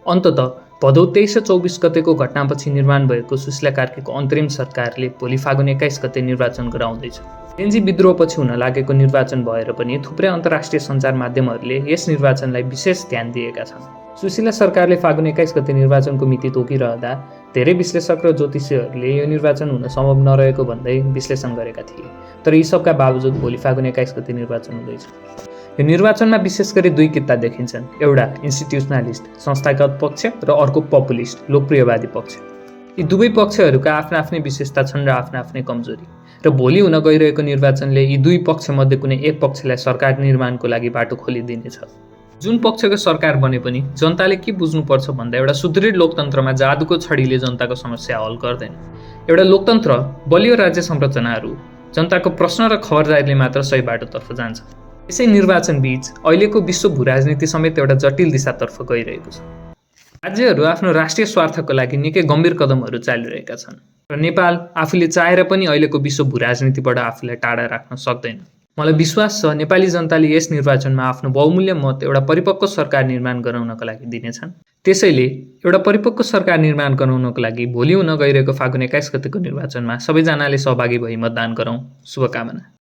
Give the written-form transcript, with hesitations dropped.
अन्ततः भदौ 23 र 24 गतेको घटनापछि निर्माण भएको सुशीला कार्कीको अन्तरिम सरकारले भोलि फागुन 21 गते निर्वाचन गराउँदैछ। जेएनजी विद्रोहपछि हुन लागेको निर्वाचन भएर पनि थुप्रै अन्तर्राष्ट्रिय सञ्चार माध्यमहरूले यस निर्वाचनलाई विशेष ध्यान दिएका छन्। सुशीला सरकारले फागुन 21 गते निर्वाचनको मिति तोकिरहँदा धेरै विश्लेषक र ज्योतिषीहरूले यो निर्वाचन हुन सम्भव नरहेको भन्दै विश्लेषण गरेका थिए। तर यी सबका बावजुद भोलि फागुन 21 गते निर्वाचन हुँदैछ। यो निर्वाचनमा विशेष गरी दुई किता देखिन्छन्। एउटा इन्स्टिट्युसनलिस्ट संस्थागत पक्ष र अर्को पपुलिस्ट लोकप्रियवादी पक्ष। यी दुवै पक्षहरूका आफ्ना आफ्नै विशेषता छन् र आफ्ना आफ्नै कमजोरी। र भोलि हुन गइरहेको निर्वाचनले यी दुई पक्षमध्ये कुनै एक पक्षलाई सरकार निर्माणको लागि बाटो खोलिदिनेछ। जुन पक्षको सरकार बने पनि जनताले के बुझ्नुपर्छ भन्दा एउटा सुदृढ लोकतन्त्रमा जादुको छडीले जनताको समस्या हल गर्दैन। एउटा लोकतन्त्र बलियो राज्य संरचनाहरू जनताको प्रश्न र खबरदारीले मात्र सही बाटोतर्फ जान्छ। यसै निर्वाचन बीच अहिलेको विश्व भूराजनीति समेत एउटा जटिल दिशातर्फ गइरहेको छ। राज्यहरू आफ्नो राष्ट्रिय स्वार्थको लागि निकै गम्भीर कदमहरू चालिरहेका छन् र नेपाल आफूले चाहेर पनि अहिलेको विश्व भूराजनीतिबाट आफूलाई टाढा राख्न सक्दैन। मलाई विश्वास छ नेपाली जनताले यस निर्वाचनमा आफ्नो बहुमूल्य मत एउटा परिपक्व सरकार निर्माण गराउनका लागि दिनेछन्। त्यसैले एउटा परिपक्व सरकार निर्माण गराउनको लागि भोलि हुन गइरहेको फागुन 21 गतेको निर्वाचनमा सबैजनाले सहभागी भई मतदान गरौँ। शुभकामना।